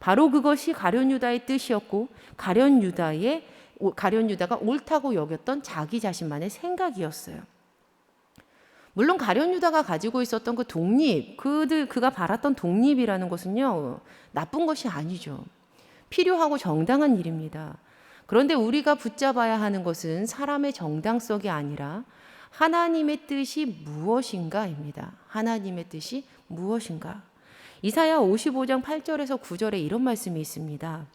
바로 그것이 가룟 유다의 뜻이었고, 가룟 유다가 옳다고 여겼던 자기 자신만의 생각이었어요. 물론 가룟 유다가 가지고 있었던 그 독립, 그가 바랐던 독립이라는 것은요, 나쁜 것이 아니죠. 필요하고 정당한 일입니다. 그런데 우리가 붙잡아야 하는 것은 사람의 정당성이 아니라 하나님의 뜻이 무엇인가입니다. 하나님의 뜻이 무엇인가. 이사야 55장 8절에서 9절에 이런 말씀이 있습니다.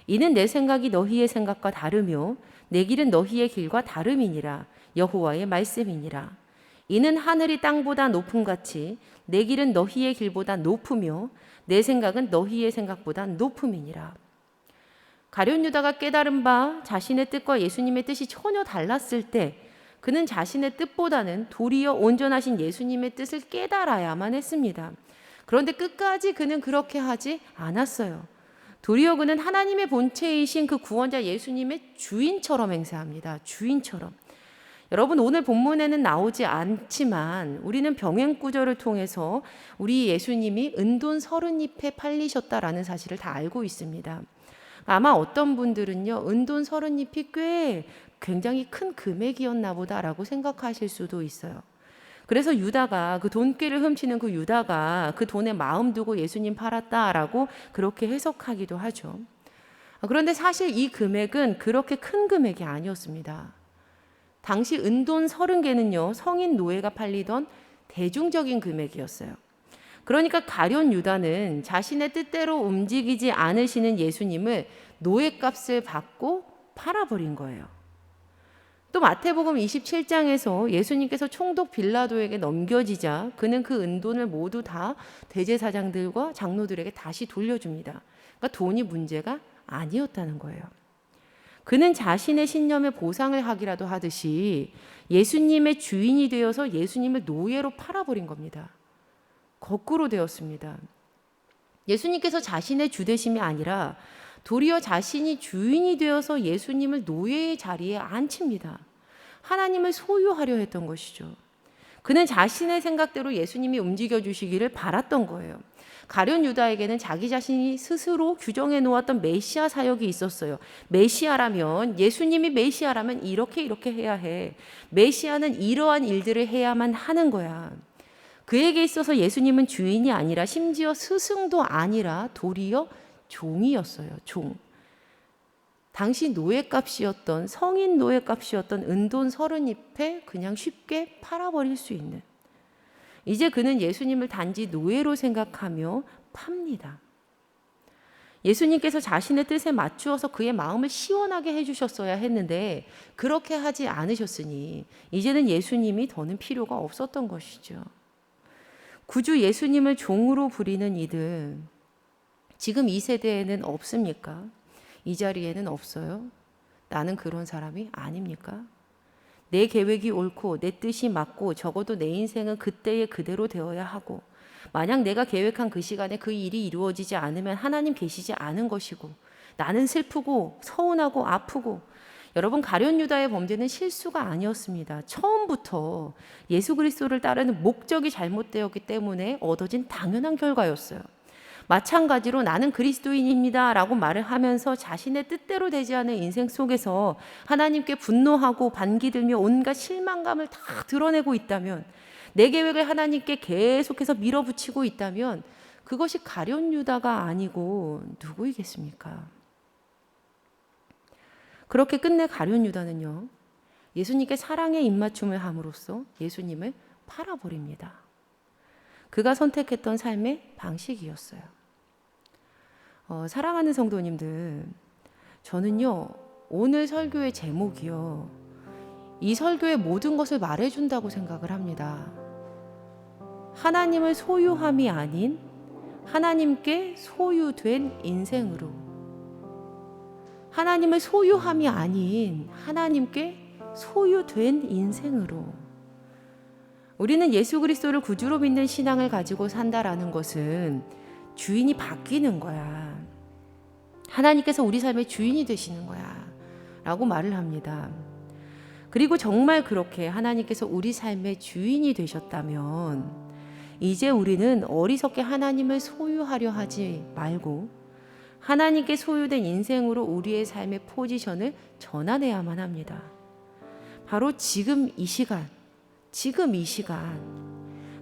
이는 내 생각이 너희의 생각과 다르며 내 길은 너희의 길과 다름이니라. 여호와의 말씀이니라. 이는 하늘이 땅보다 높음같이 내 길은 너희의 길보다 높으며 내 생각은 너희의 생각보다 높음이니라. 가룟 유다가 깨달은 바 자신의 뜻과 예수님의 뜻이 전혀 달랐을 때 그는 자신의 뜻보다는 도리어 온전하신 예수님의 뜻을 깨달아야만 했습니다. 그런데 끝까지 그는 그렇게 하지 않았어요. 도리어 그는 하나님의 본체이신 그 구원자 예수님의 주인처럼 행세합니다. 주인처럼. 여러분, 오늘 본문에는 나오지 않지만 우리는 병행 구절을 통해서 우리 예수님이 은돈 30잎에 팔리셨다라는 사실을 다 알고 있습니다. 아마 어떤 분들은요, 은돈 30잎이 굉장히 큰 금액이었나 보다라고 생각하실 수도 있어요. 그래서 유다가, 그 돈꾀를 훔치는 그 유다가 그 돈에 마음 두고 예수님 팔았다라고 그렇게 해석하기도 하죠. 그런데 사실 이 금액은 그렇게 큰 금액이 아니었습니다. 당시 은돈 30개는요, 성인 노예가 팔리던 대중적인 금액이었어요. 그러니까 가룟 유다는 자신의 뜻대로 움직이지 않으시는 예수님을 노예값을 받고 팔아버린 거예요. 또 마태복음 27장에서 예수님께서 총독 빌라도에게 넘겨지자 그는 그 은돈을 모두 다 대제사장들과 장로들에게 다시 돌려줍니다. 그러니까 돈이 문제가 아니었다는 거예요. 그는 자신의 신념에 보상을 하기라도 하듯이 예수님의 주인이 되어서 예수님을 노예로 팔아버린 겁니다. 거꾸로 되었습니다. 예수님께서 자신의 주되심이 아니라 도리어 자신이 주인이 되어서 예수님을 노예의 자리에 앉힙니다. 하나님을 소유하려 했던 것이죠. 그는 자신의 생각대로 예수님이 움직여 주시기를 바랐던 거예요. 가룟 유다에게는 자기 자신이 스스로 규정해 놓았던 메시아 사역이 있었어요. 메시아라면, 예수님이 메시아라면 이렇게 해야 해. 메시아는 이러한 일들을 해야만 하는 거야. 그에게 있어서 예수님은 주인이 아니라 심지어 스승도 아니라 도리어 종이었어요. 종. 당시 노예값이었던, 성인 노예값이었던 은돈 30잎에 그냥 쉽게 팔아버릴 수 있는. 이제 그는 예수님을 단지 노예로 생각하며 팝니다. 예수님께서 자신의 뜻에 맞추어서 그의 마음을 시원하게 해주셨어야 했는데 그렇게 하지 않으셨으니 이제는 예수님이 더는 필요가 없었던 것이죠. 구주 예수님을 종으로 부리는 이들, 지금 이 세대에는 없습니까? 이 자리에는 없어요? 나는 그런 사람이 아닙니까? 내 계획이 옳고 내 뜻이 맞고 적어도 내 인생은 그때의 그대로 되어야 하고, 만약 내가 계획한 그 시간에 그 일이 이루어지지 않으면 하나님 계시지 않은 것이고, 나는 슬프고 서운하고 아프고. 여러분, 가룟 유다의 범죄는 실수가 아니었습니다. 처음부터 예수 그리스도를 따르는 목적이 잘못되었기 때문에 얻어진 당연한 결과였어요. 마찬가지로 나는 그리스도인입니다 라고 말을 하면서 자신의 뜻대로 되지 않은 인생 속에서 하나님께 분노하고 반기들며 온갖 실망감을 다 드러내고 있다면, 내 계획을 하나님께 계속해서 밀어붙이고 있다면 그것이 가룟 유다가 아니고 누구이겠습니까? 그렇게 끝내 가룟 유다는요, 예수님께 사랑의 입맞춤을 함으로써 예수님을 팔아버립니다. 그가 선택했던 삶의 방식이었어요. 사랑하는 성도님들, 저는요, 오늘 설교의 제목이요, 이 설교의 모든 것을 말해준다고 생각을 합니다. 하나님을 소유함이 아닌 하나님께 소유된 인생으로, 하나님을 소유함이 아닌 하나님께 소유된 인생으로. 우리는 예수 그리스도를 구주로 믿는 신앙을 가지고 산다라는 것은 주인이 바뀌는 거야. 하나님께서 우리 삶의 주인이 되시는 거야 라고 말을 합니다. 그리고 정말 그렇게 하나님께서 우리 삶의 주인이 되셨다면 이제 우리는 어리석게 하나님을 소유하려 하지 말고 하나님께 소유된 인생으로 우리의 삶의 포지션을 전환해야만 합니다. 바로 지금 이 시간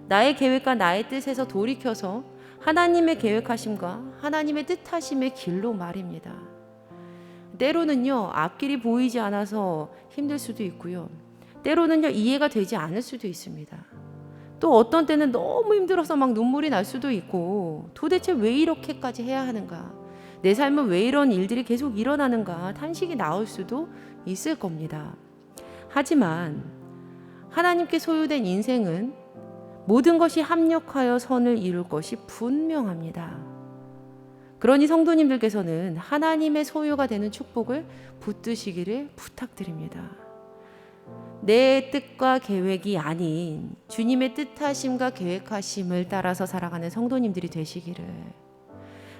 나의 계획과 나의 뜻에서 돌이켜서 하나님의 계획하심과 하나님의 뜻하심의 길로 말입니다. 때로는요, 앞길이 보이지 않아서 힘들 수도 있고요. 때로는요, 이해가 되지 않을 수도 있습니다. 또 어떤 때는 너무 힘들어서 막 눈물이 날 수도 있고, 도대체 왜 이렇게까지 해야 하는가? 내 삶은 왜 이런 일들이 계속 일어나는가? 탄식이 나올 수도 있을 겁니다. 하지만 하나님께 소유된 인생은 모든 것이 합력하여 선을 이룰 것이 분명합니다. 그러니 성도님들께서는 하나님의 소유가 되는 축복을 붙드시기를 부탁드립니다. 내 뜻과 계획이 아닌 주님의 뜻하심과 계획하심을 따라서 살아가는 성도님들이 되시기를,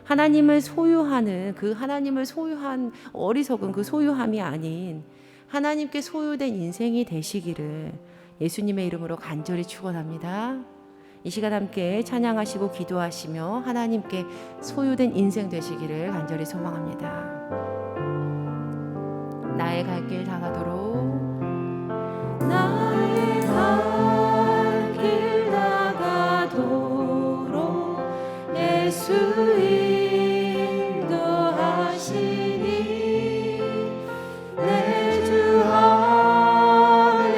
하나님을 소유하는 그 하나님을 소유한 어리석은 그 소유함이 아닌 하나님께 소유된 인생이 되시기를 예수님의 이름으로 간절히 축원합니다. 이 시간 함께 찬양하시고 기도하시며 하나님께 소유된 인생 되시기를 간절히 소망합니다. 나의 갈 길 다가도록, 나의 갈 길 다가도록 예수 인도하시니 내 주 안에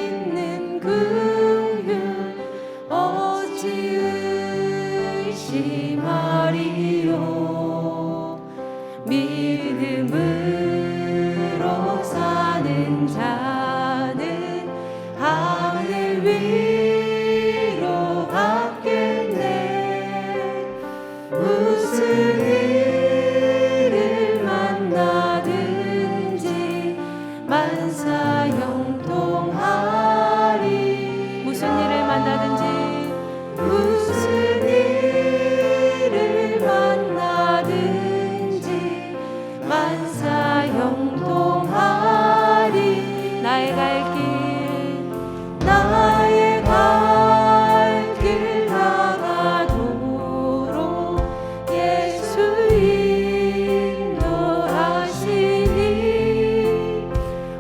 있는 긍휼 어찌 의심하리요. 믿음으로 사는 자는 하늘 위로 받겠네. 무슨 일을 만나든지 만사 형통하리. 무슨 일을 만나든지 무슨 일을 만나든지 만사 형통하리. 나의 갈 길 다가도록 예수 인도하시니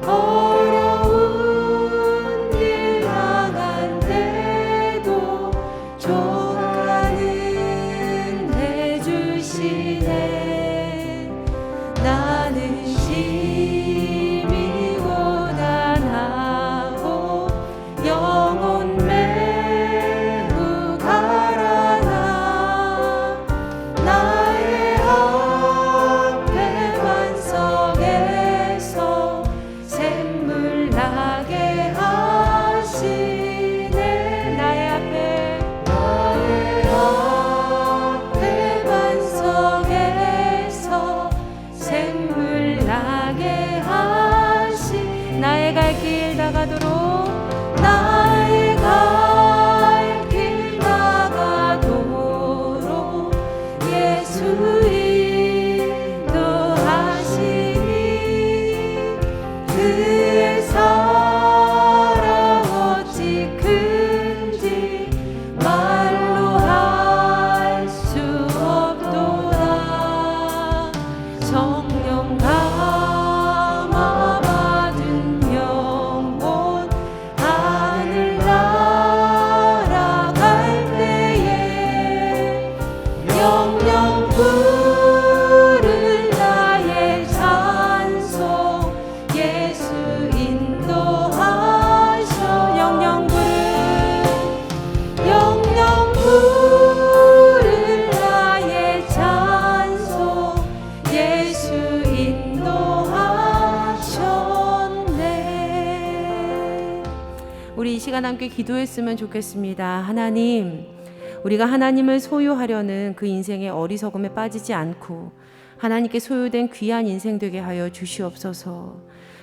어려운 길 나간대도 족하는 해주시네. 나는 심히 고단하고 영혼 매우 가라나. 나의 앞에 반석에서 샘물 나게 하시네. 나의 앞에 반석에서 샘물 나게 하시. 나의 갈 길 다가도록, 나의 갈 길 다가도록 예수 인도하시니 그의 사랑 어찌 큰지 말로 할 수 없도다. 성령 감화 받은 영혼 하늘 날아갈 때에 영영 부를 나의 찬송 예수 인도하셔. 영영 부를 나의 찬송 예수 인도하셨네. 우리 이 시간 함께 기도했으면 좋겠습니다. 하나님, 우리가 하나님을 소유하려는 그 인생의 어리석음에 빠지지 않고 하나님께 소유된 귀한 인생 되게 하여 주시옵소서.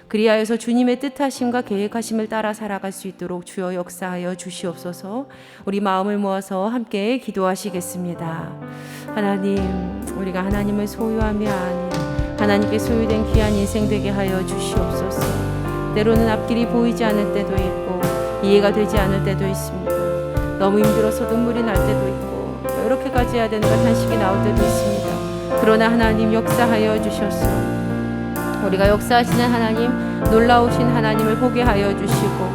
그리하여서 주님의 뜻하심과 계획하심을 따라 살아갈 수 있도록 주여 역사하여 주시옵소서. 우리 마음을 모아서 함께 기도하시겠습니다. 하나님, 우리가 하나님을 소유함이 아닌 하나님께 소유된 귀한 인생 되게 하여 주시옵소서. 때로는 앞길이 보이지 않을 때도 있고 이해가 되지 않을 때도 있습니다. 너무 힘들어서 눈물이 날 때도 있고 이렇게까지 해야 되는가 탄식이 나올 때도 있습니다. 그러나 하나님 역사하여 주셨소. 우리가 역사하시는 하나님, 놀라우신 하나님을 보게 하여 주시고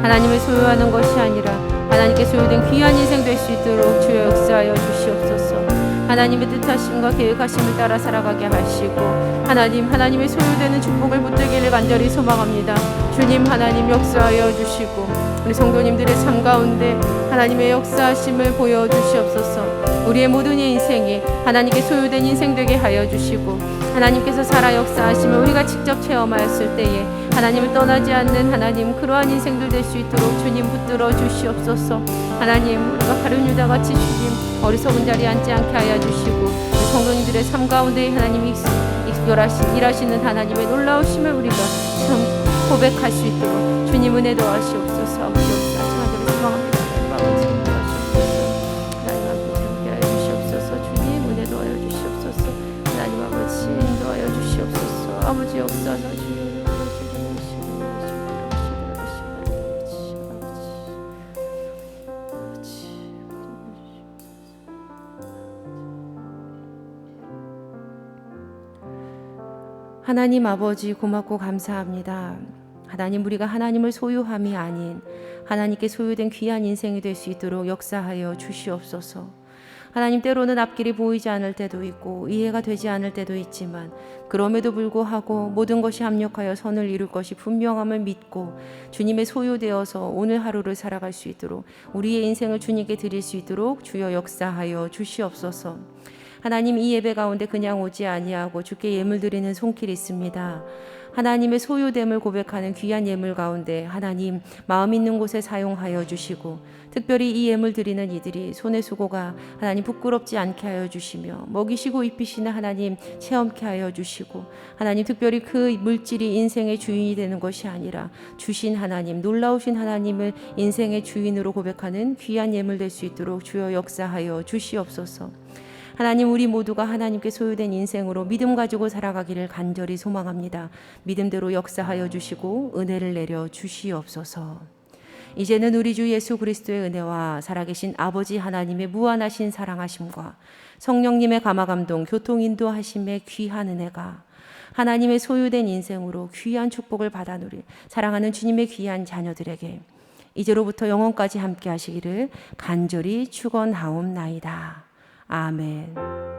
하나님을 소유하는 것이 아니라 하나님께 소유된 귀한 인생 될 수 있도록 주여 역사하여 주시옵소서. 하나님의 뜻하심과 계획하심을 따라 살아가게 하시고 하나님의 소유되는 축복을 붙들기를 간절히 소망합니다. 주님, 하나님 역사하여 주시고 우리 성도님들의 삶 가운데 하나님의 역사하심을 보여주시옵소서. 우리의 모든 인생이 하나님께 소유된 인생 되게 하여 주시고 하나님께서 살아 역사하심을 우리가 직접 체험하였을 때에 하나님을 떠나지 않는 하나님, 그러한 인생들 될 수 있도록 주님 붙들어 주시옵소서. 하나님, 우리가 가룟 유다같이 주님 어리석은 자리에 앉지 않게 하여 주시고 우리 성도님들의 삶 가운데 하나님이 일하시는 하나님의 놀라우심을 우리가 참 고백할 수 있도록 주님 은혜 도와주시옵소서. 아버지 역사하신 하나님을 소망합니다. 하나님 아버지 함께하여 주시옵소서. 주님 은혜 도와여 주시옵소서. 하나님 아버지 인도하여 주시옵소서. 아버지 역사하사 주여 하나님 아버지 고맙고 감사합니다. 하나님, 우리가 하나님을 소유함이 아닌 하나님께 소유된 귀한 인생이 될 수 있도록 역사하여 주시옵소서. 하나님, 때로는 앞길이 보이지 않을 때도 있고 이해가 되지 않을 때도 있지만 그럼에도 불구하고 모든 것이 합력하여 선을 이룰 것이 분명함을 믿고 주님의 소유되어서 오늘 하루를 살아갈 수 있도록 우리의 인생을 주님께 드릴 수 있도록 주여 역사하여 주시옵소서. 하나님, 이 예배 가운데 그냥 오지 아니하고 주께 예물 드리는 손길이 있습니다. 하나님의 소유됨을 고백하는 귀한 예물 가운데 하나님 마음 있는 곳에 사용하여 주시고 특별히 이 예물 드리는 이들이 손의 수고가 하나님 부끄럽지 않게 하여 주시며 먹이시고 입히시는 하나님 체험케 하여 주시고 하나님 특별히 그 물질이 인생의 주인이 되는 것이 아니라 주신 하나님, 놀라우신 하나님을 인생의 주인으로 고백하는 귀한 예물 될 수 있도록 주여 역사하여 주시옵소서. 하나님, 우리 모두가 하나님께 소유된 인생으로 믿음 가지고 살아가기를 간절히 소망합니다. 믿음대로 역사하여 주시고 은혜를 내려 주시옵소서. 이제는 우리 주 예수 그리스도의 은혜와 살아계신 아버지 하나님의 무한하신 사랑하심과 성령님의 감화감동 교통 인도하심의 귀한 은혜가 하나님의 소유된 인생으로 귀한 축복을 받아 누릴 사랑하는 주님의 귀한 자녀들에게 이제로부터 영원까지 함께 하시기를 간절히 축원하옵나이다. 아멘.